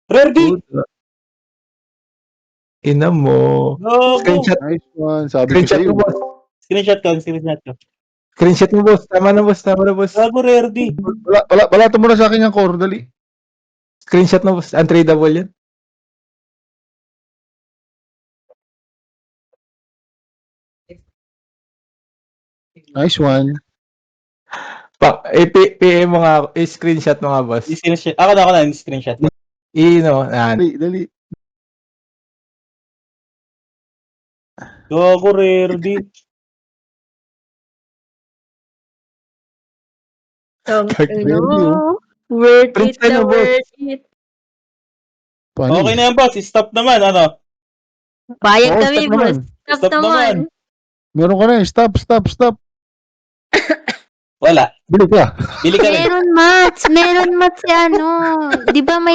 Rardy! Puta. Ina mo. Gago! Screenshot. Nice one. Sabi ko Screenshot sa'yo. mo, boss. Screenshot ko, screenshot ko. Screenshot mo, boss. Tama na, boss. Tama na, boss. Gago, Rardy. Balata mo na sa akin yung core, dali. Screenshot mo, boss. Untradeable yan. Nice one. PM mo nga, screenshot mo nga, boss. Screenshot. Ako na, screenshot. Dali. Gago, Rardy. Worth Print it ka na, na boss. worth it. Paano? Okay na yan, boss. Stop naman, ano? Bayad Oo, kami, stop boss. naman. Stop naman. Meron ka na eh. Stop. Wala. Bili ka. Bili ka rin. Meron mats si ano. Di ba may